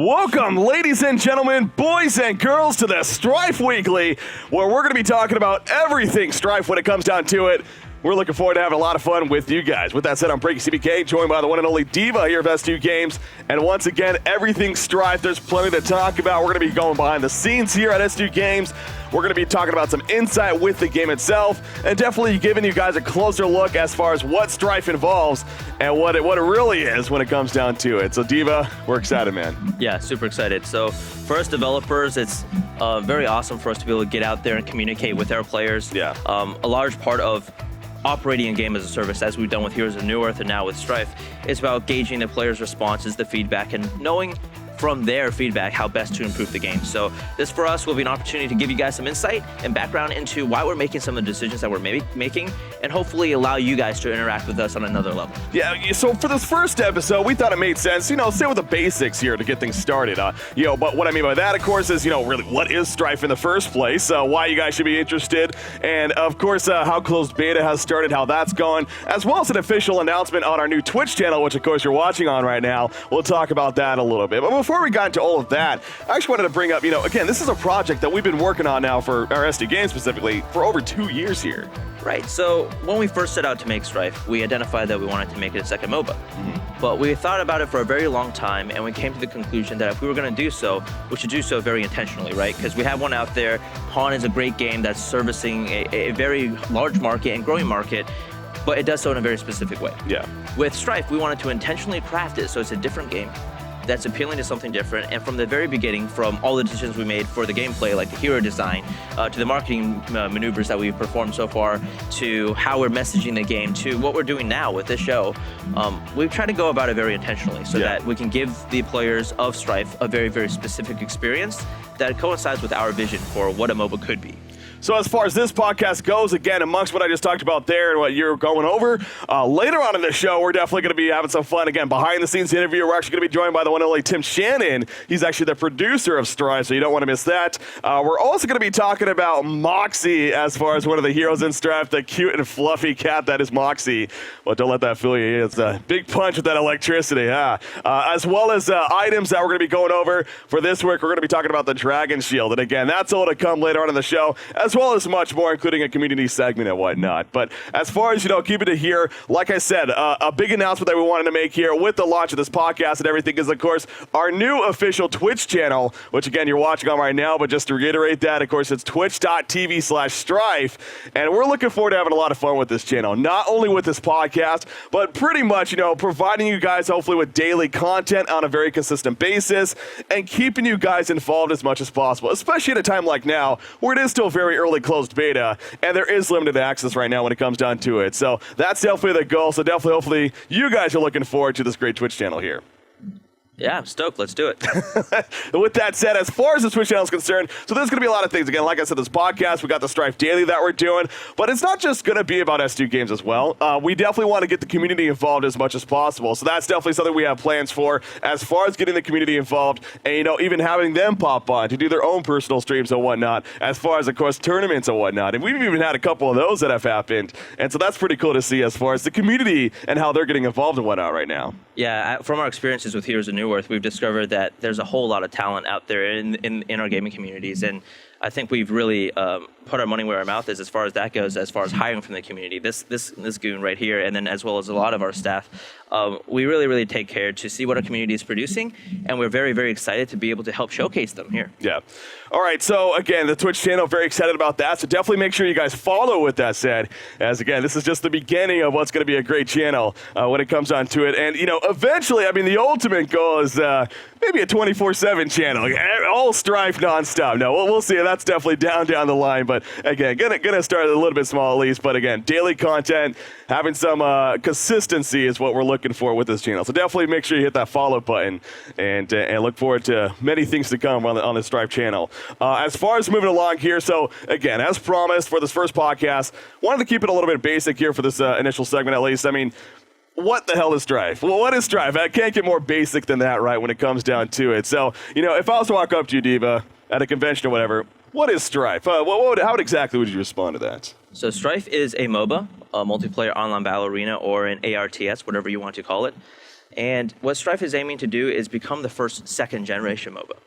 Welcome, ladies and gentlemen, boys and girls, to the Strife Weekly, where we're going to be talking about everything Strife when it comes down to it. We're looking forward to having a lot of fun with you guys. With that said, I'm BreakyCPK, joined by the one and only Diva here of S2 Games. And once again, everything Strife, there's plenty to talk about. We're going to be going behind the scenes here at S2 Games. We're going to be talking about some insight with the game itself, and definitely giving you guys a closer look as far as what Strife involves and what it really is when it comes down to it. So Diva, we're excited, man. Yeah, super excited. So for us developers, it's very awesome for us to be able to get out there and communicate with our players. Yeah. A large part of operating a game as a service, as we've done with Heroes of New Earth and now with Strife, is about gauging the players' responses, the feedback, and knowing from their feedback how best to improve the game. So this for us will be an opportunity to give you guys some insight and background into why we're making some of the decisions that we're making, and hopefully allow you guys to interact with us on another level. Yeah, so for this first episode, we thought it made sense, stay with the basics here to get things started. But what I mean by that, of course, is, really what is Strife in the first place, why you guys should be interested, and of course, how closed beta has started, how that's gone, as well as an official announcement on our new Twitch channel, which of course you're watching on right now. We'll talk about that a little bit. But before we got into all of that, I actually wanted to bring up, again, this is a project that we've been working on now for our SD Games specifically for over 2 years here. Right, so when we first set out to make Strife, we identified that we wanted to make it a second MOBA. But we thought about it for a very long time, and we came to the conclusion that if we were going to do so, we should do so very intentionally, right? Because we have one out there. Pawn is a great game that's servicing a very large market and growing market, but it does so in a very specific way. Yeah. With Strife, we wanted to intentionally craft it so it's a different game that's appealing to something different, and from the very beginning, from all the decisions we made for the gameplay, like the hero design, to the marketing maneuvers that we've performed so far, to how we're messaging the game, to what we're doing now with this show, we've tried to go about it very intentionally so that we can give the players of Strife a very, very specific experience that coincides with our vision for what a MOBA could be. So as far as this podcast goes, again, amongst what I just talked about there and what you're going over, later on in the show, we're definitely going to be having some fun. Again, behind-the-scenes interview, we're actually going to be joined by the one and only Shannon. He's actually the producer of Strife, so you don't want to miss that. We're also going to be talking about Moxie as far as one of the heroes in Strife, the cute and fluffy cat that is Moxie. Well, don't let that fool you. It's a big punch with that electricity, as well as items that we're going to be going over for this week. We're going to be talking about the Dragon Shield, and again, that's all to come later on in the show, as well as much more, including a community segment and whatnot. But as far as, keep it here, like I said, a big announcement that we wanted to make here with the launch of this podcast and everything is, of course, our new official Twitch channel, which, again, you're watching on right now. But just to reiterate that, of course, it's twitch.tv/Strife. And we're looking forward to having a lot of fun with this channel, not only with this podcast, but pretty much, providing you guys hopefully with daily content on a very consistent basis and keeping you guys involved as much as possible, especially at a time like now where it is still very early closed beta, and there is limited access right now when it comes down to it. So that's definitely the goal. So definitely, hopefully, you guys are looking forward to this great Twitch channel here. Yeah, I'm stoked. Let's do it. With that said, as far as the Twitch channel is concerned, so there's going to be a lot of things. Again, like I said, this podcast, we got the Strife Daily that we're doing, but it's not just going to be about S2 Games as well. We definitely want to get the community involved as much as possible. So that's definitely something we have plans for as far as getting the community involved and, even having them pop on to do their own personal streams and whatnot, as far as, of course, tournaments and whatnot. And we've even had a couple of those that have happened. And so that's pretty cool to see as far as the community and how they're getting involved and whatnot right now. Yeah, from our experiences with Heroes of New Earth, we've discovered that there's a whole lot of talent out there in our gaming communities, and I think we've really put our money where our mouth is as far as that goes, as far as hiring from the community. This goon right here, and then as well as a lot of our staff, we really take care to see what our community is producing, and we're very, very excited to be able to help showcase them here. Yeah. All right, so again, the Twitch channel, very excited about that, so definitely make sure you guys follow with that said, as again, this is just the beginning of what's going to be a great channel when it comes down to it, and eventually, the ultimate goal is maybe a 24/7 channel, all Strife nonstop. No, we'll see. That's definitely down the line. But again, gonna start a little bit small at least. But again, daily content, having some consistency is what we're looking for with this channel. So definitely make sure you hit that follow button and look forward to many things to come on the Strife channel. As far as moving along here, so again, as promised for this first podcast, wanted to keep it a little bit basic here for this initial segment at least. What the hell is Strife? Well, what is Strife? I can't get more basic than that, right, when it comes down to it. So, if I was to walk up to you, Diva, at a convention or whatever, what is Strife? How exactly would you respond to that? So Strife is a MOBA, a multiplayer online battle arena, or an ARTS, whatever you want to call it. And what Strife is aiming to do is become the first second-generation MOBA.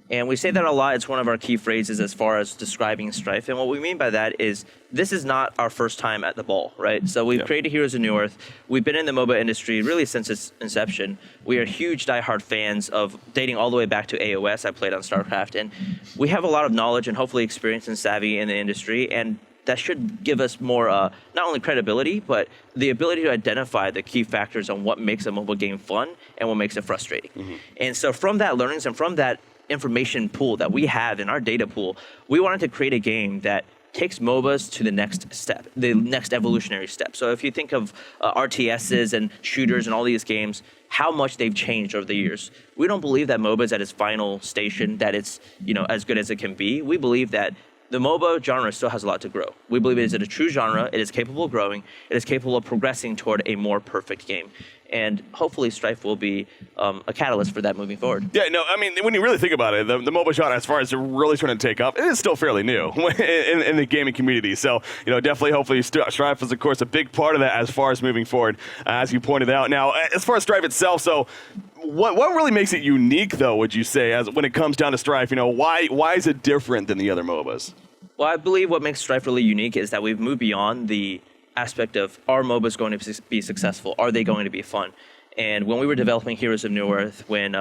And we say that a lot. It's one of our key phrases as far as describing Strife. And what we mean by that is this is not our first time at the ball, right? So we've created Heroes of New Earth. We've been in the MOBA industry really since its inception. We are huge diehard fans of dating all the way back to AOS. I played on StarCraft. And we have a lot of knowledge and hopefully experience and savvy in the industry. And that should give us more, not only credibility, but the ability to identify the key factors on what makes a mobile game fun and what makes it frustrating. And so from that learnings and from that information pool that we have in our data pool, we wanted to create a game that takes MOBAs to the next step, the next evolutionary step. So if you think of RTSs and shooters and all these games, how much they've changed over the years. We don't believe that MOBA is at its final station, that it's as good as it can be. We believe that the MOBA genre still has a lot to grow. We believe it is a true genre. It is capable of growing. It is capable of progressing toward a more perfect game. And hopefully Strife will be a catalyst for that moving forward. Yeah, no, I mean, when you really think about it, the MOBA genre, as far as it really trying to take up, it is still fairly new in the gaming community. So, definitely, hopefully, Strife is, of course, a big part of that as far as moving forward, as you pointed out. Now, as far as Strife itself, so what really makes it unique, though, would you say, as when it comes down to Strife? Why is it different than the other MOBAs? Well, I believe what makes Strife really unique is that we've moved beyond the aspect of, are MOBAs going to be successful? Are they going to be fun? And when we were developing Heroes of New Earth, when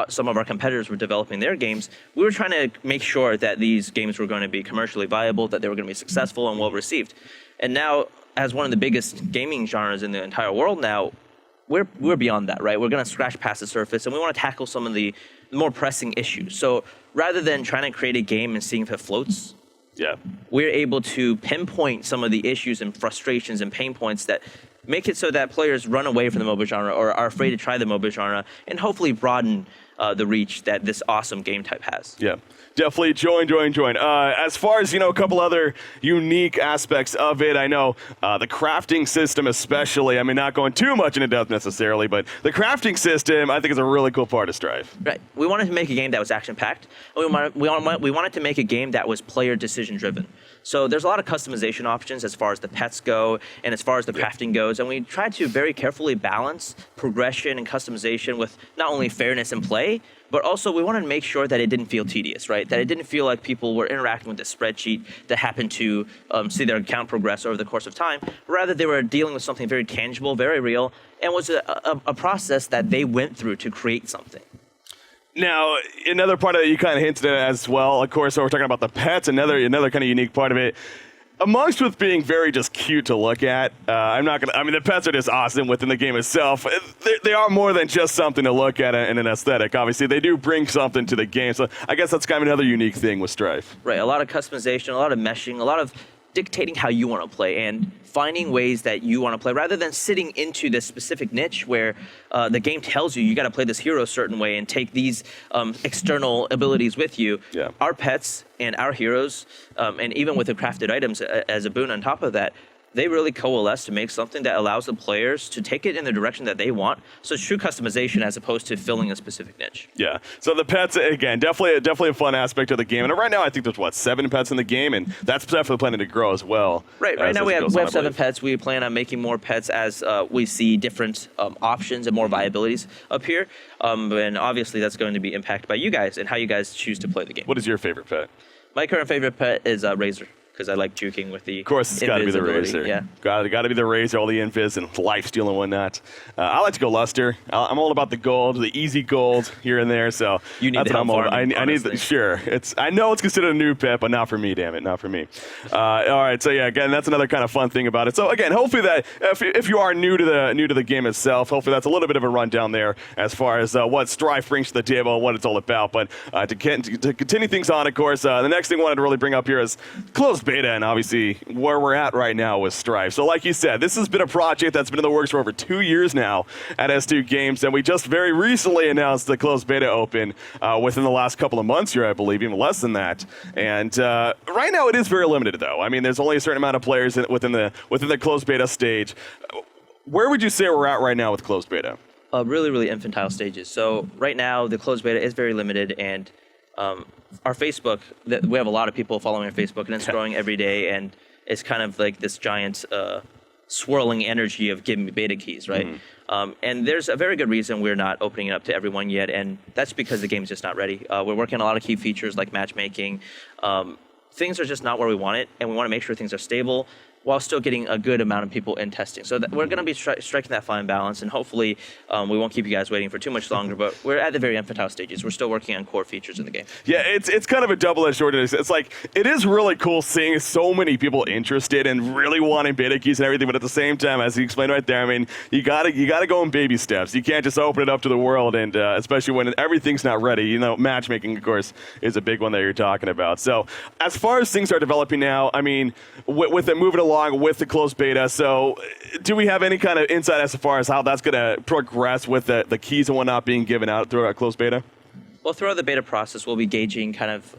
some of our competitors were developing their games, we were trying to make sure that these games were going to be commercially viable, that they were going to be successful and well received. And now, as one of the biggest gaming genres in the entire world now, we're beyond that, right? We're going to scratch past the surface, and we want to tackle some of the more pressing issues. So rather than trying to create a game and seeing if it floats, we're able to pinpoint some of the issues and frustrations and pain points that make it so that players run away from the MOBA genre or are afraid to try the MOBA genre, and hopefully broaden the reach that this awesome game type has. Yeah, definitely join. As far as, a couple other unique aspects of it, I know the crafting system especially, I mean, not going too much into depth necessarily, but the crafting system, I think, is a really cool part of Strife. Right. We wanted to make a game that was action-packed. We wanted to make a game that was player decision-driven. So there's a lot of customization options as far as the pets go and as far as the crafting goes, and we tried to very carefully balance progression and customization with not only fairness in play, but also we wanted to make sure that it didn't feel tedious, right? That it didn't feel like people were interacting with a spreadsheet that happened to see their account progress over the course of time. Rather, they were dealing with something very tangible, very real, and was a process that they went through to create something. Now, another part of it you kind of hinted at as well, of course, so we're talking about the pets, another kind of unique part of it. Amongst with being very just cute to look at, the pets are just awesome within the game itself. They are more than just something to look at in an aesthetic. Obviously, they do bring something to the game. So I guess that's kind of another unique thing with Strife. Right, a lot of customization, a lot of meshing, a lot of dictating how you want to play and finding ways that you want to play rather than sitting into this specific niche where the game tells you got to play this hero a certain way and take these external abilities with you. Our pets and our heroes, and even with the crafted items as a boon on top of that, they really coalesce to make something that allows the players to take it in the direction that they want. So it's true customization as opposed to filling a specific niche. Yeah. So the pets, again, definitely a fun aspect of the game. And right now, I think there's, 7 pets in the game, and that's definitely planning to grow as well. Right now we have 7 pets. We plan on making more pets as we see different options and more viabilities appear. And obviously, that's going to be impacted by you guys and how you guys choose to play the game. What is your favorite pet? My current favorite pet is Razor, because I like juking with the. Of course, it's got to be the Razor. Yeah, got to be the Razor, all the invis and lifesteal and whatnot. I like to go Luster. I'm all about the gold, the easy gold here and there. So you need that's the help what I'm farming, I need. Sure, I know it's considered a new pet, but not for me. Damn it, not for me. All right, so yeah, again, that's another kind of fun thing about it. So again, hopefully that if you are new to the game itself, hopefully that's a little bit of a rundown there as far as what Strife brings to the table and what it's all about. But to continue things on, of course, the next thing I wanted to really bring up here is closed beta and obviously where we're at right now with Strife. So like you said, this has been a project that's been in the works for over 2 years now at S2 Games, and we just very recently announced the closed beta open within the last couple of months here, I believe, even less than that. And right now it is very limited, though. I mean, there's only a certain amount of players within the closed beta stage. Where would you say we're at right now with closed beta? Really, really infantile stages. So right now the closed beta is very limited, and our Facebook, we have a lot of people following our Facebook, and it's growing every day, and it's kind of like this giant swirling energy of give me beta keys, right? And there's a very good reason we're not opening it up to everyone yet, and that's because the game's just not ready. We're working on a lot of key features like matchmaking. Things are just not where we want it, and we want to make sure things are stable while still getting a good amount of people in testing. So we're going to be striking that fine balance, and hopefully we won't keep you guys waiting for too much longer, but we're at the very infantile stages. We're still working on core features in the game. Yeah, it's kind of a double-edged sword. It's like, it is really cool seeing so many people interested and really wanting beta keys and everything, but at the same time, as you explained right there, I mean, you gotta go in baby steps. You can't just open it up to the world, and especially when everything's not ready. You know, matchmaking, of course, is a big one that you're talking about. So as far as things are developing now, I mean, with it moving along with the closed beta, so do we have any kind of insight as far as how that's going to progress with the keys and whatnot being given out through a closed beta? Well, throughout the beta process, we'll be gauging kind of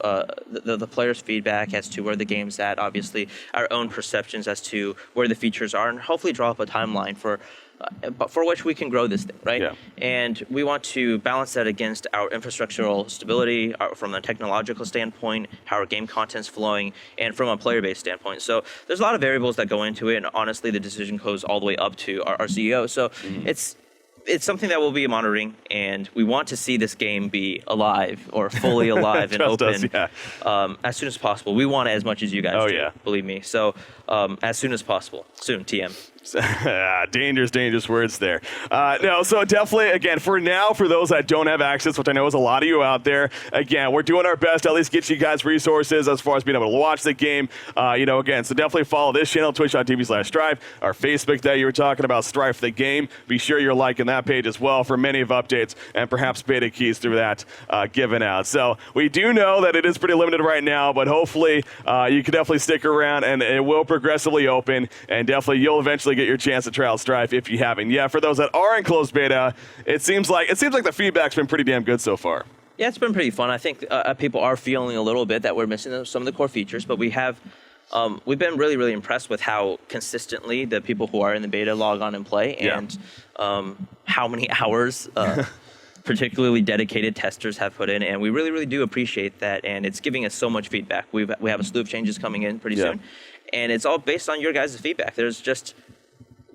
the players' feedback as to where the game's at, obviously our own perceptions as to where the features are, and hopefully draw up a timeline for which we can grow this thing, right? Yeah. And we want to balance that against our infrastructural stability from a technological standpoint, how our game content's flowing, and from a player-based standpoint. So there's a lot of variables that go into it, and honestly, the decision goes all the way up to our CEO. So it's something that we'll be monitoring, and we want to see this game be alive or fully alive and open as soon as possible. We want it as much as you guys do, believe me. So as soon as possible. Soon, TM. Dangerous words there. No, so definitely, again, for now, for those that don't have access, which I know is a lot of you out there, again, we're doing our best to at least get you guys resources as far as being able to watch the game. Again, so definitely follow this channel, twitch.tv/Strife, our Facebook that you were talking about, Strife the Game. Be sure you're liking that page as well for many of updates and perhaps beta keys through that given out. So we do know that it is pretty limited right now, but hopefully you can definitely stick around, and it will progressively open, and definitely you'll eventually get your chance to try out Strife if you haven't. Yeah, for those that are in closed beta, it seems like the feedback's been pretty damn good so far. Yeah, it's been pretty fun. I think people are feeling a little bit that we're missing some of the core features, but we've been really, really impressed with how consistently the people who are in the beta log on and play, and how many hours particularly dedicated testers have put in, and we really, really do appreciate that, and it's giving us so much feedback. We have a slew of changes coming in pretty soon, and it's all based on your guys' feedback.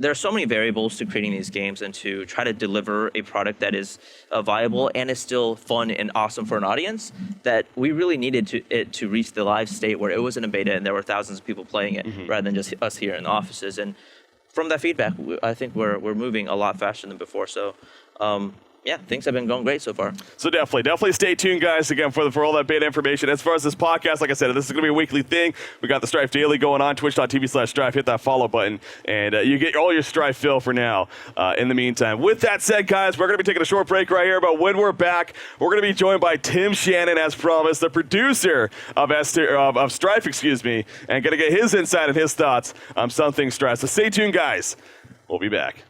There are so many variables to creating these games and to try to deliver a product that is viable and is still fun and awesome for an audience, that we really needed it to reach the live state where it was in a beta and there were thousands of people playing it rather than just us here in the offices. And from that feedback, I think we're moving a lot faster than before. So things have been going great so far. So definitely stay tuned, guys, again, for all that beta information. As far as this podcast, like I said, this is going to be a weekly thing. We got the Strife Daily going on, twitch.tv/Strife. Hit that follow button, and you get all your Strife fill for now. In the meantime, with that said, guys, we're going to be taking a short break right here, but when we're back, we're going to be joined by Tim Shannon, as promised, the producer of Strife, and going to get his insight and his thoughts on something Strife. So stay tuned, guys. We'll be back.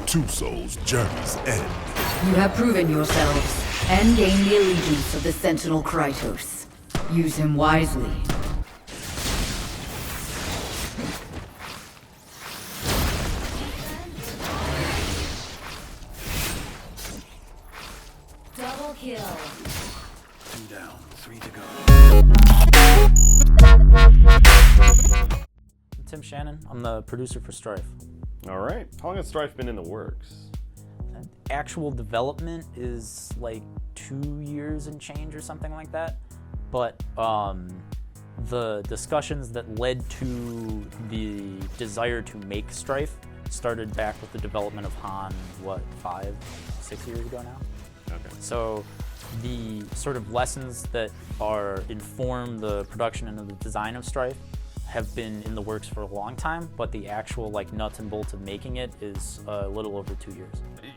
Two souls' journey's end. You have proven yourselves and gained the allegiance of the Sentinel Krytos. Use him wisely. Double kill. 2 down, 3 to go. I'm Tim Shannon. I'm the producer for Strife. All right. How long has Strife been in the works? Actual development is like 2 years and change or something like that. But the discussions that led to the desire to make Strife started back with the development of Han, 5, 6 years ago now? Okay. So the sort of lessons that inform the production and the design of Strife have been in the works for a long time, but the actual like nuts and bolts of making it is a little over 2 years.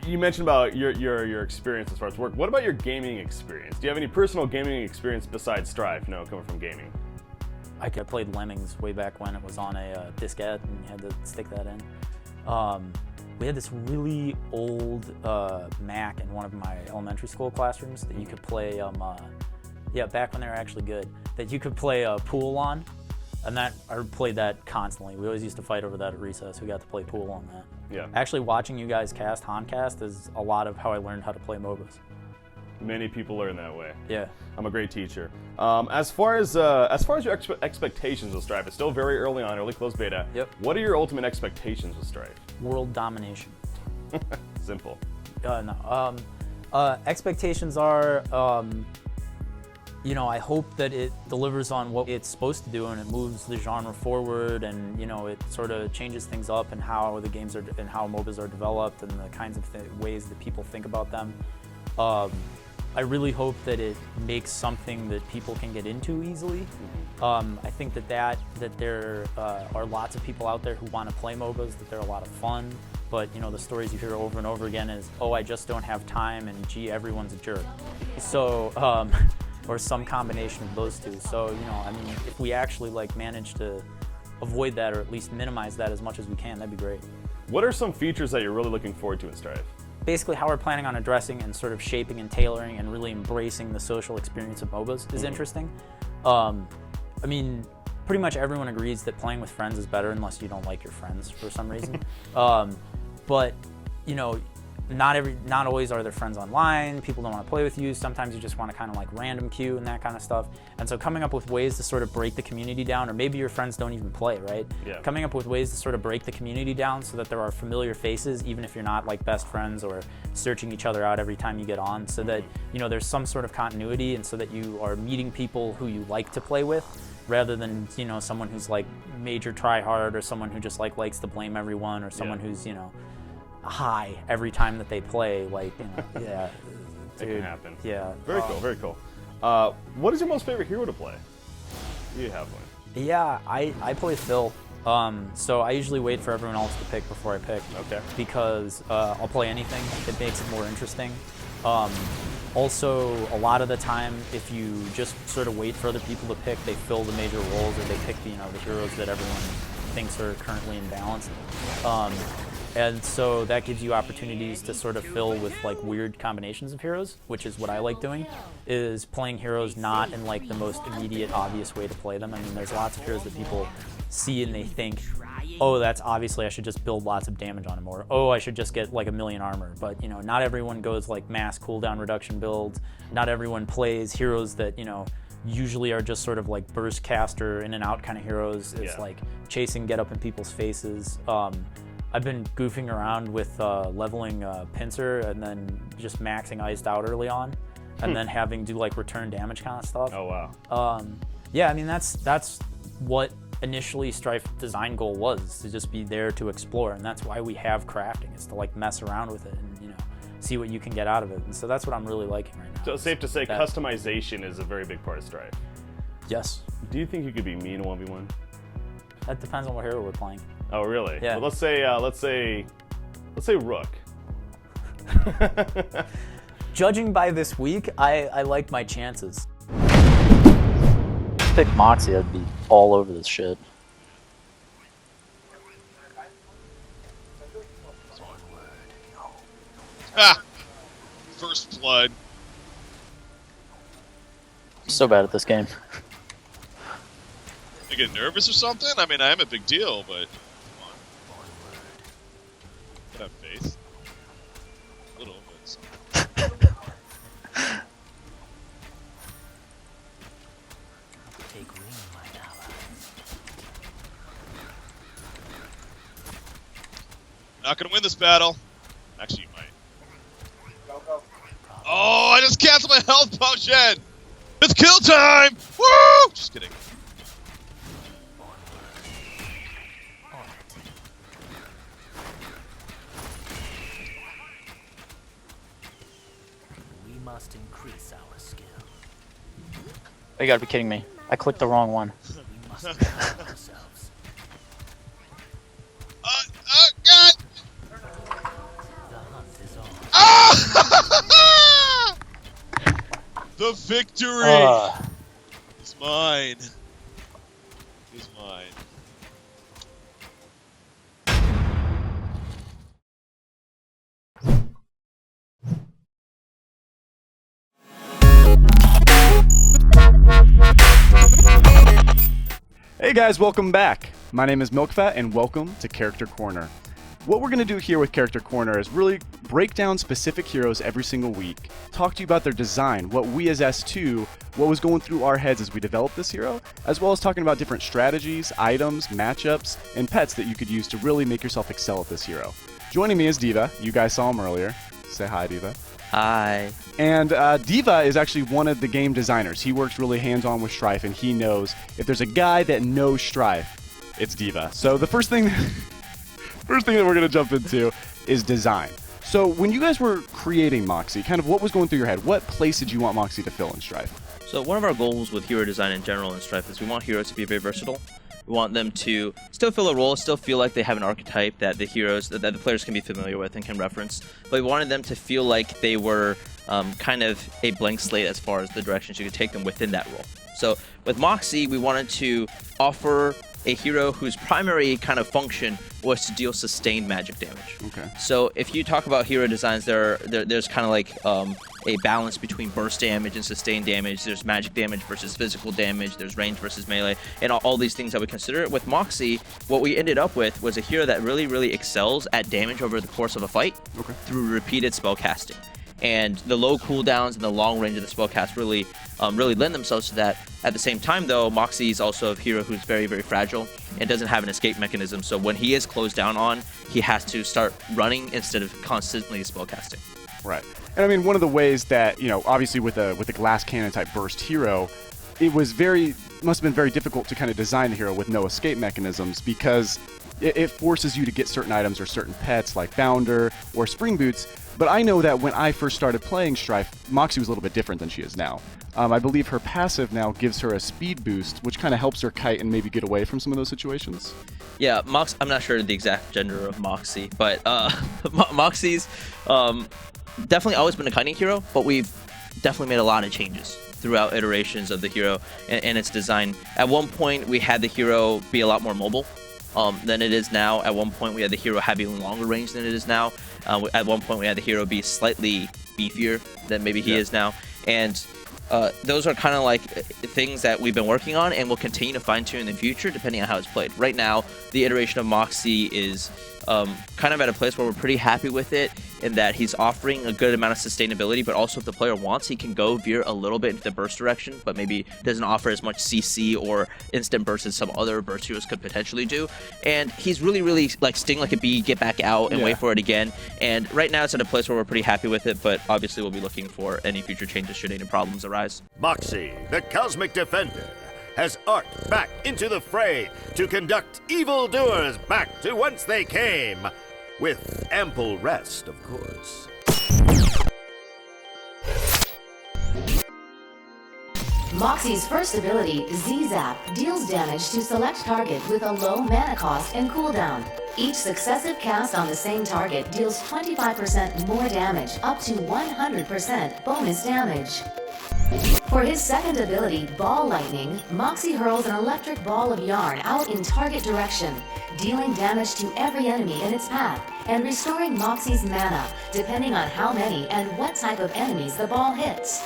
You mentioned about your experience as far as work. What about your gaming experience? Do you have any personal gaming experience besides Strife? No, coming from gaming. I played Lemmings way back when it was on a diskette and you had to stick that in. We had this really old Mac in one of my elementary school classrooms that you could play, back when they were actually good, that you could play pool on. And I played that constantly. We always used to fight over that at recess. We got to play pool on that. Yeah. Actually, watching you guys cast Honcast is a lot of how I learned how to play MOBAs. Many people learn that way. Yeah. I'm a great teacher. As far as your expectations with Strife, it's still very early on, early closed beta. Yep. What are your ultimate expectations with Strife? World domination. Simple. No. Expectations are, I hope that it delivers on what it's supposed to do and it moves the genre forward and, it sort of changes things up and how the games are and how MOBAs are developed and the kinds of ways that people think about them. I really hope that it makes something that people can get into easily. I think that there are lots of people out there who want to play MOBAs, that they're a lot of fun, but the stories you hear over and over again is, oh, I just don't have time, and gee, everyone's a jerk. So, or some combination of those two. So, if we actually manage to avoid that or at least minimize that as much as we can, that'd be great. What are some features that you're really looking forward to in Strife? Basically, how we're planning on addressing and sort of shaping and tailoring and really embracing the social experience of MOBAs is interesting. Pretty much everyone agrees that playing with friends is better unless you don't like your friends for some reason. But, not always are there friends online. People don't want to play with you. Sometimes you just want to kind of random queue and that kind of stuff. And so coming up with ways to sort of break the community down, or maybe your friends don't even play, right? Yeah. Coming up with ways to sort of break the community down so that there are familiar faces, even if you're not best friends or searching each other out every time you get on, so that there's some sort of continuity and so that you are meeting people who you like to play with, rather than someone who's major try hard or someone who just likes to blame everyone or someone who's high every time that they play, yeah. It can happen. Yeah. Very cool, very cool. What is your most favorite hero to play? Do you have one? Yeah, I play Phil. So I usually wait for everyone else to pick before I pick. Okay. Because I'll play anything. It makes it more interesting. Also, a lot of the time, if you just sort of wait for other people to pick, they fill the major roles or they pick the heroes that everyone thinks are currently in balance. And so that gives you opportunities to sort of fill with weird combinations of heroes, which is what I like doing, is playing heroes not in the most immediate, obvious way to play them. There's lots of heroes that people see and they think, oh, that's obviously I should just build lots of damage on him, or oh, I should just get 1,000,000 armor. But not everyone goes mass cooldown reduction builds. Not everyone plays heroes that usually are just sort of burst caster in and out kind of heroes. It's chasing get up in people's faces. I've been goofing around with leveling Pincer and then just maxing iced out early on, and then having do return damage kind of stuff. Oh wow. Yeah, that's what initially Strife design goal was, to just be there to explore, and that's why we have crafting, is to mess around with it and see what you can get out of it. And so that's what I'm really liking right now. So it's safe to say customization is a very big part of Strife. Yes. Do you think you could be me in a 1v1? That depends on what hero we're playing. Oh really? Yeah. Well, let's say Rook. Judging by this week, I like my chances. Pick Moxie, I'd be all over this shit. Ah! First blood. I'm so bad at this game. I get nervous or something? I am a big deal, but come on. Gotta have faith. A little, but some. Not gonna win this battle. Actually, you might. Oh, I just canceled my health potion! It's kill time! Woo! Just kidding. Must increase our skill. You gotta be kidding me. I clicked the wrong one. God! Ah! The victory is mine. Is mine. Hey guys, welcome back. My name is Milkfat and welcome to Character Corner. What we're going to do here with Character Corner is really break down specific heroes every single week, talk to you about their design, what we as S2, what was going through our heads as we developed this hero, as well as talking about different strategies, items, matchups, and pets that you could use to really make yourself excel at this hero. Joining me is Diva. You guys saw him earlier. Say hi, Diva. Hi. And Diva is actually one of the game designers. He works really hands-on with Strife, and he knows if there's a guy that knows Strife, it's Diva. So the first thing that we're going to jump into is design. So when you guys were creating Moxie, kind of what was going through your head? What place did you want Moxie to fill in Strife? So one of our goals with hero design in general in Strife is we want heroes to be very versatile. We want them to still fill a role, still feel like they have an archetype that the heroes, that the players can be familiar with and can reference. But we wanted them to feel like they were kind of a blank slate as far as the directions you could take them within that role. So with Moxie, we wanted to offer a hero whose primary kind of function was to deal sustained magic damage. Okay. So if you talk about hero designs, there's kind of like a balance between burst damage and sustained damage. There's magic damage versus physical damage. There's range versus melee, and all these things that we consider. With Moxie, what we ended up with was a hero that really, really excels at damage over the course of a fight through repeated spell casting. And the low cooldowns and the long range of the spellcast really lend themselves to that. At the same time, though, Moxie is also a hero who's very, very fragile and doesn't have an escape mechanism. So when he is closed down on, he has to start running instead of constantly spellcasting. Right. And I mean, one of the ways that, you know, obviously with a glass cannon type burst hero, it must have been very difficult to kind of design the hero with no escape mechanisms, because it forces you to get certain items or certain pets like Bounder or Spring Boots. But I know that when I first started playing Strife, Moxie was a little bit different than she is now. I believe her passive now gives her a speed boost, which kind of helps her kite and maybe get away from some of those situations. Yeah, I'm not sure the exact gender of Moxie, but Moxie's definitely always been a kiting hero, but we've definitely made a lot of changes throughout iterations of the hero and its design. At one point, we had the hero be a lot more mobile than it is now. At one point, we had the hero have even longer range than it is now. At one point, we had the hero be slightly beefier than maybe he is now. And those are kind of like things that we've been working on and will continue to fine-tune in the future depending on how it's played. Right now, the iteration of Moxie is kind of at a place where we're pretty happy with it, in that he's offering a good amount of sustainability, but also if the player wants, he can go veer a little bit into the burst direction, but maybe doesn't offer as much CC or instant burst as some other burst heroes could potentially do. And he's really, really like sting like a bee, get back out and wait for it again. And right now it's at a place where we're pretty happy with it, but obviously we'll be looking for any future changes should any problems arise. Moxie, the Cosmic Defender, has arced back into the fray to conduct evildoers back to whence they came, with ample rest, of course. Moxie's first ability, Z-Zap, deals damage to select target with a low mana cost and cooldown. Each successive cast on the same target deals 25% more damage, up to 100% bonus damage. For his second ability, Ball Lightning, Moxie hurls an electric ball of yarn out in target direction, dealing damage to every enemy in its path, and restoring Moxie's mana, depending on how many and what type of enemies the ball hits.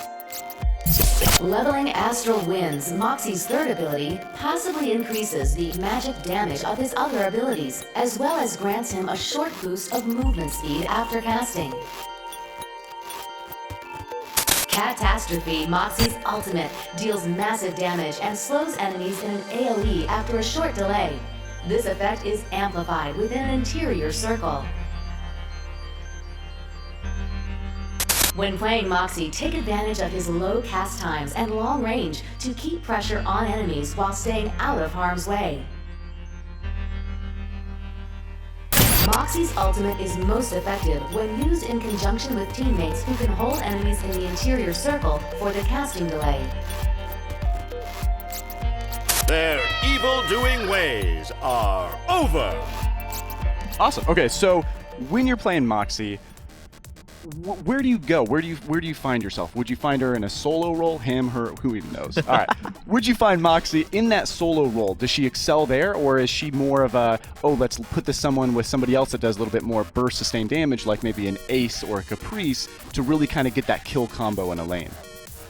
Leveling Astral Winds, Moxie's third ability, passively increases the magic damage of his other abilities, as well as grants him a short boost of movement speed after casting. Catastrophe, Moxie's ultimate, deals massive damage and slows enemies in an AoE after a short delay. This effect is amplified within an interior circle. When playing Moxie, take advantage of his low cast times and long range to keep pressure on enemies while staying out of harm's way. Moxie's ultimate is most effective when used in conjunction with teammates who can hold enemies in the interior circle for the casting delay. Their evil evil-doing ways are over. Awesome. Okay, so when you're playing Moxie, where do you go? Where do you find yourself? Would you find her in a solo role? Him, her, who even knows? All right. Would you find Moxie in that solo role? Does she excel there, or is she more of a, oh, let's put this someone with somebody else that does a little bit more burst sustained damage, like maybe an Ace or a Caprice, to really kind of get that kill combo in a lane?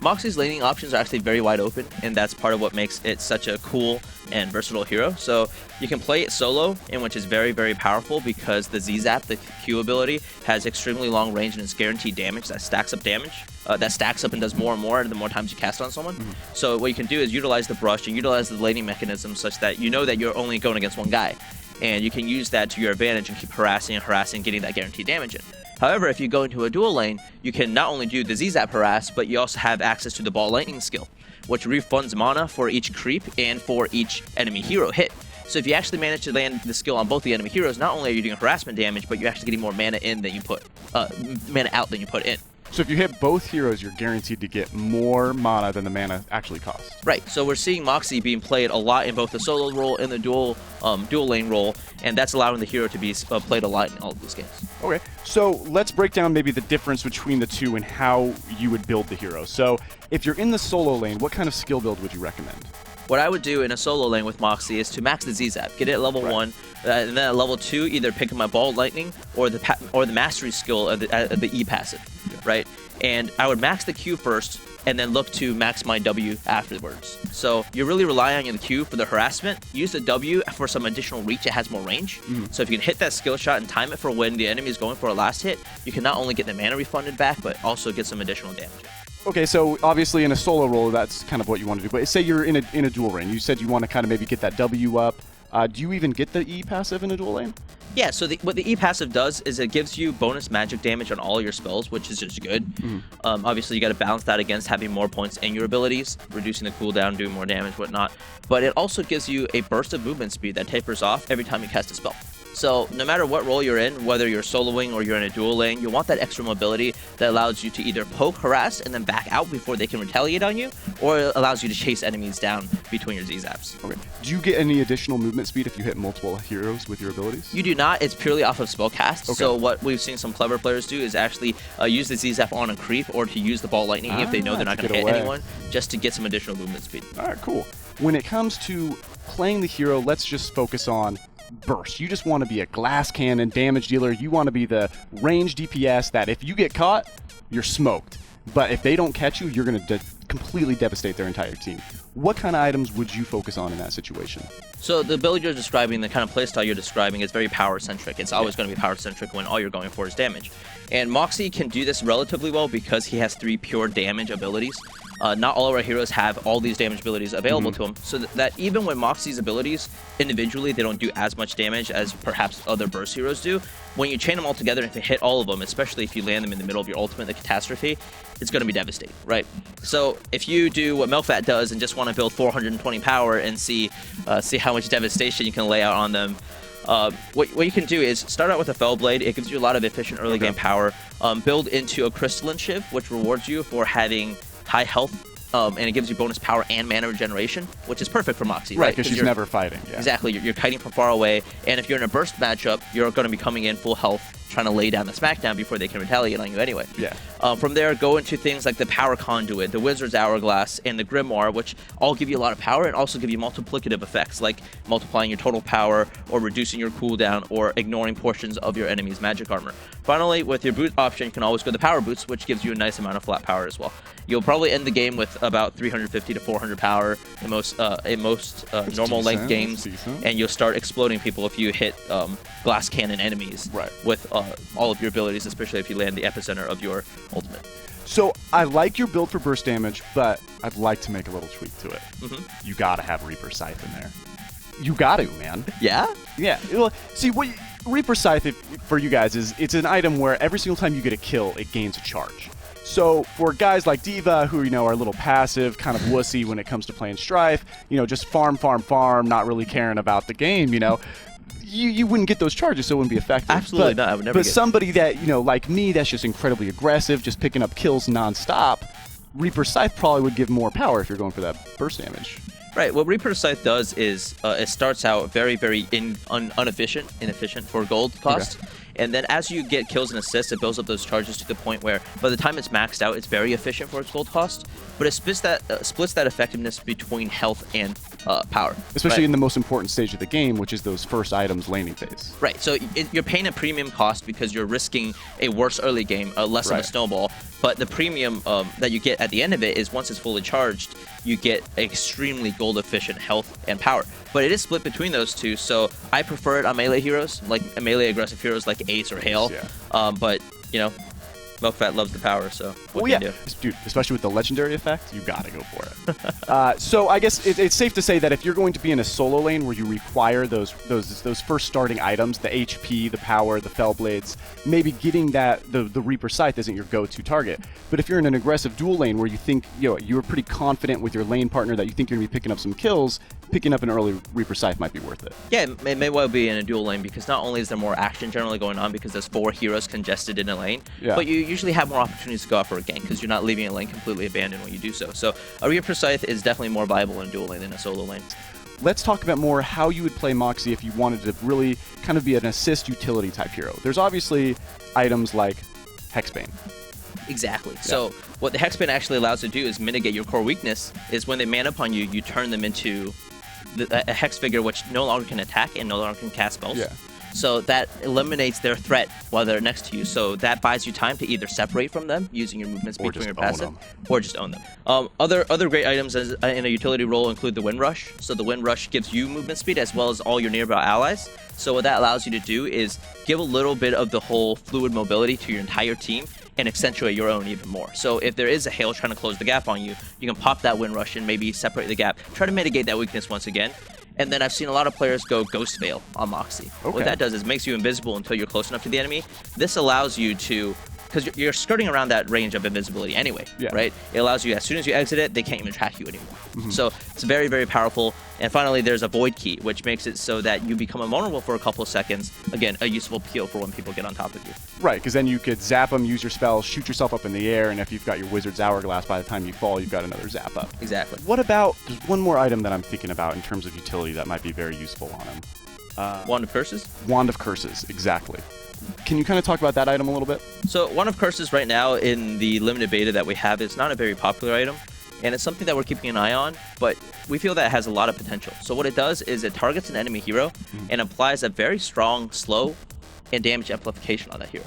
Moxie's laning options are actually very wide open, and that's part of what makes it such a cool and versatile hero. So you can play it solo, in which is very, very powerful because the Z-Zap, the Q ability, has extremely long range and it's guaranteed damage that stacks up and does more and more the more times you cast on someone. So what you can do is utilize the brush and utilize the laning mechanism such that you know that you're only going against one guy, and you can use that to your advantage and keep harassing, getting that guaranteed damage in. However, if you go into a dual lane, you can not only do the Z-Zap harass, but you also have access to the ball lightning skill, which refunds mana for each creep and for each enemy hero hit. So if you actually manage to land the skill on both the enemy heroes, not only are you doing harassment damage, but you're actually getting more mana in than you put, mana out than you put in. So if you hit both heroes, you're guaranteed to get more mana than the mana actually costs. Right. So we're seeing Moxie being played a lot in both the solo role and the dual lane role, and that's allowing the hero to be played a lot in all of these games. Okay. So let's break down maybe the difference between the two and how you would build the hero. So if you're in the solo lane, what kind of skill build would you recommend? What I would do in a solo lane with Moxie is to max the Z-Zap, get it at level 1, and then at level 2, either pick up my ball lightning or the mastery skill of the E passive, right? And I would max the Q first, and then look to max my W afterwards. So you're really relying on the Q for the harassment. Use the W for some additional reach. It has more range. So if you can hit that skill shot and time it for when the enemy is going for a last hit, you can not only get the mana refunded back, but also get some additional damage. Okay, so obviously in a solo role, that's kind of what you want to do. But say you're in a dual lane. You said you want to kind of maybe get that W up. Do you even get the E passive in a dual lane? Yeah, so what the E passive does is it gives you bonus magic damage on all your spells, which is just good. Obviously, you got to balance that against having more points in your abilities, reducing the cooldown, doing more damage, whatnot. But it also gives you a burst of movement speed that tapers off every time you cast a spell. So no matter what role you're in, whether you're soloing or you're in a dual lane, you want that extra mobility that allows you to either poke, harass, and then back out before they can retaliate on you, or it allows you to chase enemies down between your Z-Zaps. Okay. Do you get any additional movement speed if you hit multiple heroes with your abilities? You do not. It's purely off of spell cast. Okay. So what we've seen some clever players do is actually use the Z-Zap on a creep or to use the ball lightning if they know they're not going to hit anyone, just to get some additional movement speed. All right, cool. When it comes to playing the hero, let's just focus on burst. You just want to be a glass cannon damage dealer. You want to be the range DPS that if you get caught, you're smoked. But if they don't catch you, you're going to completely devastate their entire team. What kind of items would you focus on in that situation? So the build you're describing, the kind of playstyle you're describing, is very power-centric. It's always going to be power-centric when all you're going for is damage. And Moxie can do this relatively well because he has 3 pure damage abilities. Not all of our heroes have all these damage abilities available to them, so that even when Moxie's abilities, individually, they don't do as much damage as perhaps other burst heroes do, when you chain them all together and if you hit all of them, especially if you land them in the middle of your ultimate, the Catastrophe, it's going to be devastating, right? So if you do what Milkfat does and just want to build 420 power and see how much devastation you can lay out on them, what you can do is start out with a Fell Blade. It gives you a lot of efficient early game power. Build into a Crystalline Shiv, which rewards you for having high health, and it gives you bonus power and mana regeneration, which is perfect for Moxie, right? Because she's never fighting. Yeah. Exactly, you're kiting from far away, and if you're in a burst matchup, you're going to be coming in full health, trying to lay down the smackdown before they can retaliate on you anyway. Yeah. From there, go into things like the Power Conduit, the Wizard's Hourglass, and the Grimoire, which all give you a lot of power and also give you multiplicative effects, like multiplying your total power, or reducing your cooldown, or ignoring portions of your enemy's magic armor. Finally, with your boot option, you can always go the Power Boots, which gives you a nice amount of flat power as well. You'll probably end the game with about 350 to 400 power in most normal length games, and you'll start exploding people if you hit glass cannon enemies with all of your abilities, especially if you land the epicenter of your ultimate. So I like your build for burst damage, but I'd like to make a little tweak to it. You gotta have Reaper Scythe in there. You got to, man. Yeah? Yeah. Well, see, Reaper Scythe, for you guys, it's an item where every single time you get a kill, it gains a charge. So for guys like Diva, who, are a little passive, kind of wussy when it comes to playing Strife, just farm, not really caring about the game, you wouldn't get those charges, so it wouldn't be effective. Absolutely not. I would never. But somebody that, like me, that's just incredibly aggressive, just picking up kills nonstop, Reaper Scythe probably would give more power if you're going for that burst damage. Right. What Reaper's Scythe does is it starts out very, very inefficient for gold cost. Okay. And then as you get kills and assists, it builds up those charges to the point where by the time it's maxed out, it's very efficient for its gold cost. But it splits that effectiveness between health and power. Especially in the most important stage of the game, which is those first items laning phase. Right. So you're paying a premium cost because you're risking a worse early game, less of a snowball. But the premium that you get at the end of it is once it's fully charged, you get extremely gold efficient health and power. But it is split between those two, so I prefer it on melee heroes, like melee aggressive heroes like Ace or Hale. Yeah. But, you know, Milkfat loves the power, so what can you do? Dude, especially with the legendary effect, you gotta go for it. So I guess it's safe to say that if you're going to be in a solo lane where you require those first starting items, the HP, the power, the Fell Blades, maybe getting the Reaper Scythe isn't your go-to target. But if you're in an aggressive duel lane where you think you're pretty confident with your lane partner that you think you're gonna be picking up some kills, picking up an early Reaper Scythe might be worth it. Yeah, it may well be in a dual lane because not only is there more action generally going on because there's 4 heroes congested in a lane, but you usually have more opportunities to go out for a gank because you're not leaving a lane completely abandoned when you do so. So a Reaper Scythe is definitely more viable in a dual lane than a solo lane. Let's talk about more how you would play Moxie if you wanted to really kind of be an assist utility type hero. There's obviously items like Hexbane. Exactly. Yeah. So what the Hexbane actually allows you to do is mitigate your core weakness, is when they man upon you, you turn them into a Hex figure which no longer can attack and no longer can cast spells. Yeah. So that eliminates their threat while they're next to you. So that buys you time to either separate from them using your movement speed from your passive, or just own them. Other great items in a utility role include the Wind Rush. So the Wind Rush gives you movement speed as well as all your nearby allies. So what that allows you to do is give a little bit of the whole fluid mobility to your entire team and accentuate your own even more. So if there is a Hale trying to close the gap on you, you can pop that Wind Rush and maybe separate the gap. Try to mitigate that weakness once again. And then I've seen a lot of players go Ghost Veil on Moxie. Okay. What that does is makes you invisible until you're close enough to the enemy. This allows you to, because you're skirting around that range of invisibility anyway, right? It allows you, as soon as you exit it, they can't even track you anymore. So it's very, very powerful. And finally, there's a Void Key, which makes it so that you become invulnerable for a couple of seconds. Again, a useful peel for when people get on top of you. Right, because then you could zap them, use your spell, shoot yourself up in the air, and if you've got your Wizard's Hourglass, by the time you fall, you've got another zap up. Exactly. What about, there's one more item that I'm thinking about in terms of utility that might be very useful on him. Wand of Curses? Wand of Curses, exactly. Can you kind of talk about that item a little bit? So Wand of Curses right now in the limited beta that we have is not a very popular item, and it's something that we're keeping an eye on, but we feel that it has a lot of potential. So what it does is it targets an enemy hero and applies a very strong slow and damage amplification on that hero.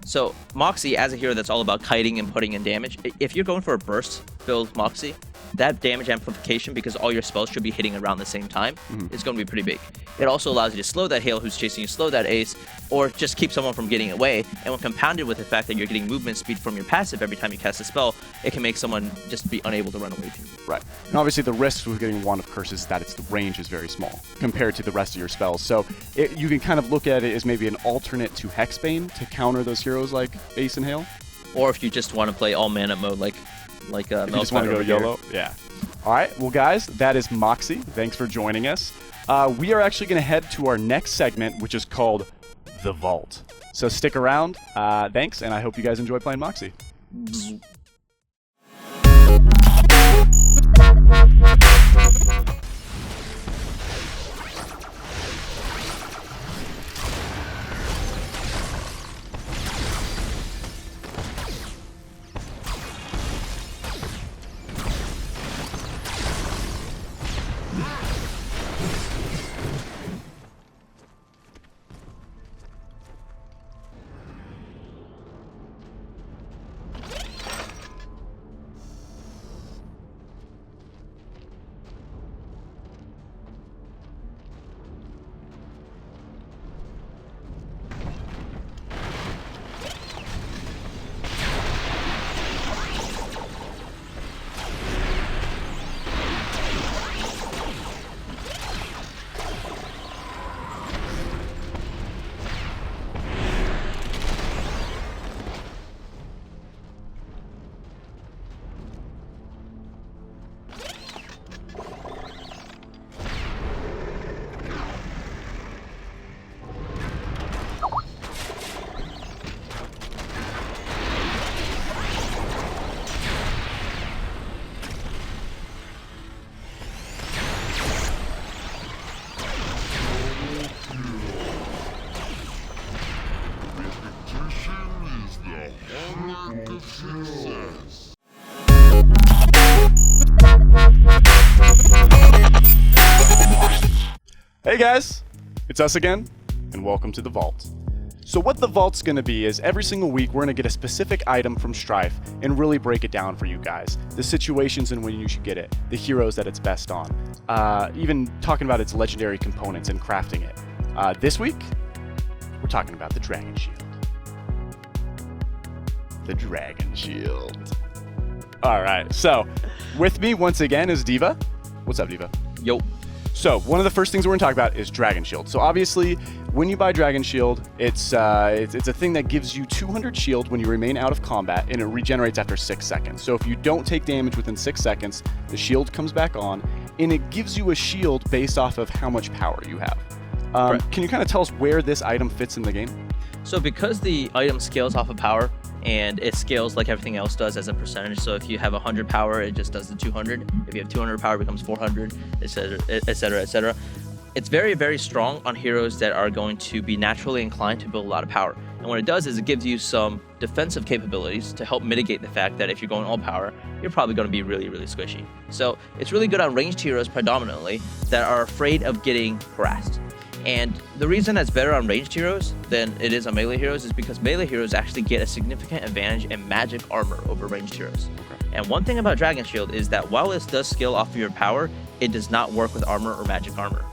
So Moxie, as a hero that's all about kiting and putting in damage, if you're going for a burst build Moxie, that damage amplification, because all your spells should be hitting around the same time, is going to be pretty big. It also allows you to slow that Hale who's chasing you, slow that Ace, or just keep someone from getting away. And when compounded with the fact that you're getting movement speed from your passive every time you cast a spell, it can make someone just be unable to run away from you. Right. And obviously the risk with getting Wand of Curses is that the range is very small compared to the rest of your spells. So you can kind of look at it as maybe an alternate to Hexbane to counter those heroes like Ace and Hale. Or if you just want to play all mana mode like if you just want to go YOLO. Yeah. All right, well, guys, that is Moxie. Thanks for joining us. We are actually going to head to our next segment, which is called The Vault. So stick around. Thanks, and I hope you guys enjoy playing Moxie. Hey guys, it's us again, and welcome to the Vault. So what the Vault's going to be is every single week we're going to get a specific item from Strife and really break it down for you guys. The situations and when you should get it, the heroes that it's best on, even talking about its legendary components and crafting it. This week, we're talking about the Dragon Shield. The Dragon Shield. All right, so with me once again is Diva. What's up, Diva? Yo. So one of the first things we're going to talk about is Dragon Shield. So obviously, when you buy Dragon Shield, it's a thing that gives you 200 shield when you remain out of combat, and it regenerates after 6 seconds. So if you don't take damage within 6 seconds, the shield comes back on, and it gives you a shield based off of how much power you have. Right. Can you kind of tell us where this item fits in the game? So because the item scales off of power, and it scales like everything else does as a percentage. So if you have 100 power, it just does the 200. If you have 200 power, it becomes 400, etc., etc., etc. It's very, very strong on heroes that are going to be naturally inclined to build a lot of power. And what it does is it gives you some defensive capabilities to help mitigate the fact that if you're going all power, you're probably going to be really, really squishy. So it's really good on ranged heroes predominantly that are afraid of getting harassed. And the reason that's better on ranged heroes than it is on melee heroes is because melee heroes actually get a significant advantage in magic armor over ranged heroes. Okay. And one thing about Dragon Shield is that while it does scale off of your power, it does not work with armor or magic armor.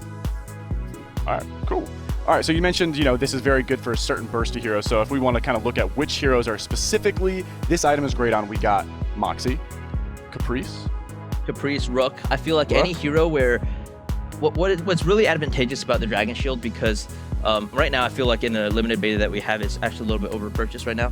All right, cool. All right, so you mentioned, this is very good for a certain burst of heroes. So if we want to kind of look at which heroes are specifically, this item is great on, we got Moxie, Caprice, Rook. I feel like any hero where what's really advantageous about the Dragon Shield, because right now I feel like in the limited beta that we have is actually a little bit overpurchased right now,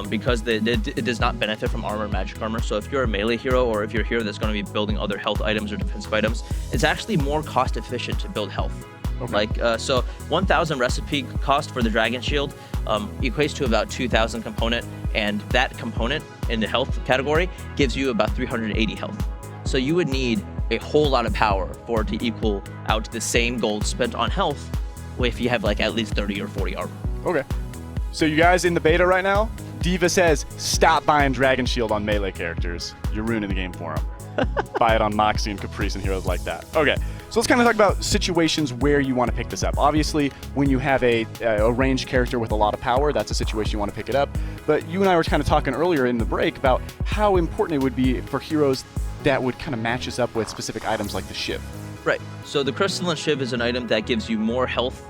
because it does not benefit from armor and magic armor. So if you're a melee hero or if you're a hero that's going to be building other health items or defensive items, it's actually more cost efficient to build health. Okay. So 1,000 recipe cost for the Dragon Shield equates to about 2,000 component, and that component in the health category gives you about 380 health. So you would need a whole lot of power for it to equal out the same gold spent on health if you have like at least 30 or 40 armor. Okay. So you guys in the beta right now, Diva says, stop buying Dragon Shield on melee characters. You're ruining the game for them. Buy it on Moxie and Caprice and heroes like that. Okay. So let's kind of talk about situations where you want to pick this up. Obviously, when you have a ranged character with a lot of power, that's a situation you want to pick it up. But you and I were kind of talking earlier in the break about how important it would be for heroes that would kind of match us up with specific items like the Shiv. Right. So the Crystalline Shiv is an item that gives you more health,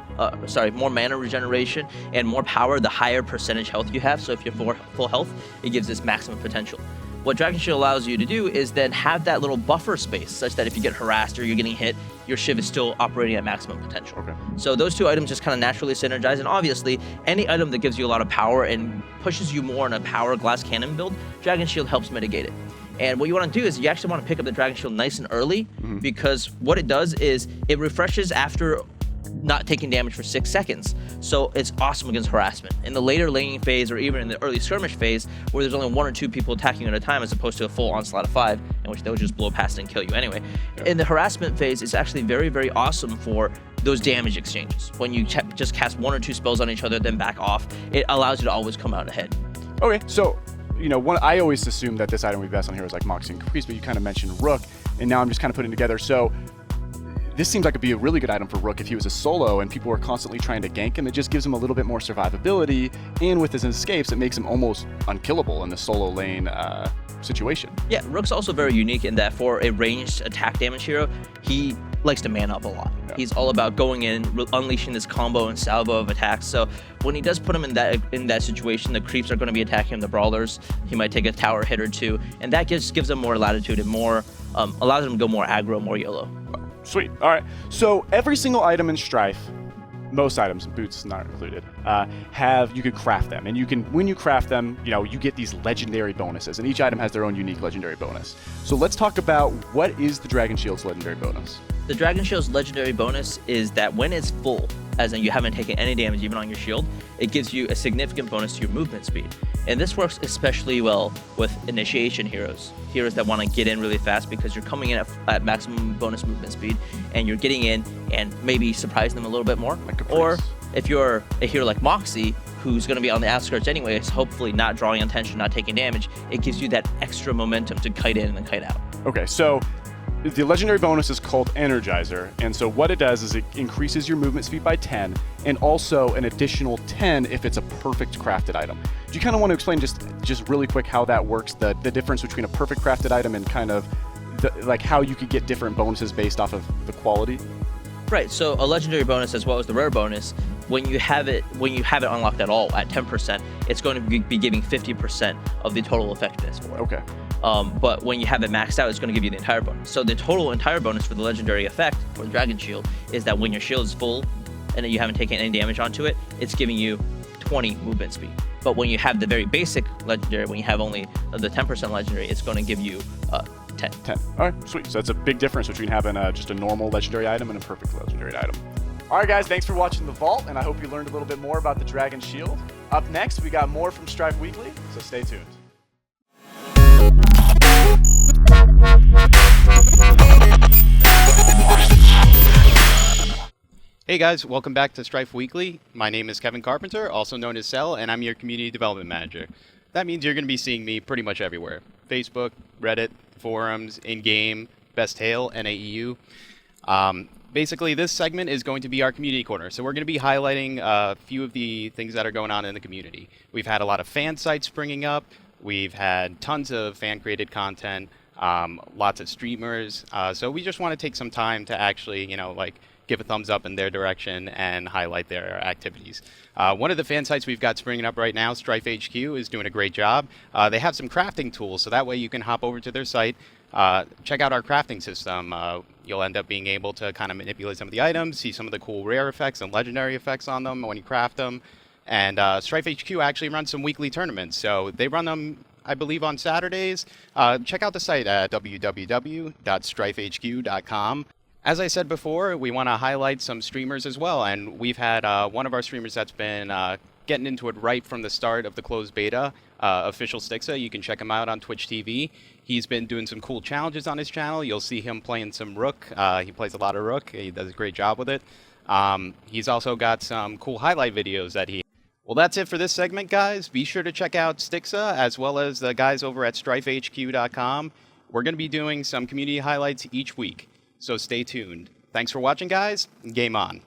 more mana regeneration and more power the higher percentage health you have. So if you're full health, it gives this maximum potential. What Dragon Shield allows you to do is then have that little buffer space such that if you get harassed or you're getting hit, your Shiv is still operating at maximum potential. Okay. So those two items just kind of naturally synergize, and obviously any item that gives you a lot of power and pushes you more in a power glass cannon build, Dragon Shield helps mitigate it. And what you want to do is you actually want to pick up the Dragon Shield nice and early, because what it does is it refreshes after not taking damage for 6 seconds. So it's awesome against harassment. In the later laning phase or even in the early skirmish phase where there's only 1 or 2 people attacking you at a time as opposed to a full onslaught of 5 in which they'll just blow past and kill you anyway. Yeah. In the harassment phase, it's actually very, very awesome for those damage exchanges. When you just cast 1 or 2 spells on each other, then back off, it allows you to always come out ahead. Okay, so I always assumed that this item would be best on heroes like Moxie and Caprice, but you kind of mentioned Rook, and now I'm just kind of putting together. So this seems like it'd be a really good item for Rook if he was a solo and people were constantly trying to gank him. It just gives him a little bit more survivability, and with his escapes, it makes him almost unkillable in the solo lane situation. Yeah, Rook's also very unique in that for a ranged attack damage hero, he likes to man up a lot. Yeah. He's all about going in, unleashing this combo and salvo of attacks. So when he does put him in that situation, the creeps are going to be attacking him, the brawlers. He might take a tower hit or two, and that gives him more latitude and more allows him to go more aggro, more YOLO. Sweet. All right. So every single item in Strife, most items, boots not included, you could craft them, and when you craft them, you get these legendary bonuses, and each item has their own unique legendary bonus. So let's talk about what is the Dragon Shield's legendary bonus. The Dragon Shield's legendary bonus is that when it's full, as in you haven't taken any damage even on your shield, it gives you a significant bonus to your movement speed. And this works especially well with initiation heroes that want to get in really fast because you're coming in at maximum bonus movement speed and you're getting in and maybe surprising them a little bit more. Or if you're a hero like Moxie, who's going to be on the outskirts anyways, hopefully not drawing attention, not taking damage, it gives you that extra momentum to kite in and then kite out. Okay, so The legendary bonus is called Energizer, and so what it does is it increases your movement speed by 10, and also an additional 10 if it's a perfect crafted item. Do you kind of want to explain just really quick how that works, the difference between a perfect crafted item and kind of like how you could get different bonuses based off of the quality? Right. So a legendary bonus as well as the rare bonus, when you have it unlocked at all at 10%, it's going to be giving 50% of the total effectiveness for it. Okay. But when you have it maxed out, it's going to give you the entire bonus. So the total entire bonus for the legendary effect for the Dragon Shield is that when your shield is full and you haven't taken any damage onto it, it's giving you 20 movement speed. But when you have the very basic legendary, when you have only the 10% legendary, it's going to give you 10. 10. All right, sweet. So that's a big difference between having just a normal legendary item and a perfect legendary item. All right, guys, thanks for watching The Vault, and I hope you learned a little bit more about the Dragon Shield. Up next, we got more from Strife Weekly, so stay tuned. Hey guys, welcome back to Strife Weekly. My name is Kevin Carpenter, also known as Cell, and I'm your Community Development Manager. That means you're going to be seeing me pretty much everywhere. Facebook, Reddit, forums, in-game, Best Hail, NAEU. Basically, this segment is going to be our community corner, so we're going to be highlighting a few of the things that are going on in the community. We've had a lot of fan sites springing up. We've had tons of fan-created content, lots of streamers. So we just want to take some time to actually, give a thumbs up in their direction and highlight their activities. One of the fan sites we've got springing up right now, Strife HQ, is doing a great job. They have some crafting tools, so that way you can hop over to their site, check out our crafting system. You'll end up being able to kind of manipulate some of the items, see some of the cool rare effects and legendary effects on them when you craft them. And Strife HQ actually runs some weekly tournaments, so they run them, I believe, on Saturdays. Check out the site at www.strifehq.com. As I said before, we want to highlight some streamers as well, and we've had one of our streamers that's been getting into it right from the start of the closed beta, Official Stixa. You can check him out on Twitch TV. He's been doing some cool challenges on his channel. You'll see him playing some Rook. He plays a lot of Rook. He does a great job with it. He's also got some cool highlight videos that he... Well, that's it for this segment, guys. Be sure to check out Stixa as well as the guys over at strifehq.com. We're going to be doing some community highlights each week, so stay tuned. Thanks for watching, guys. Game on.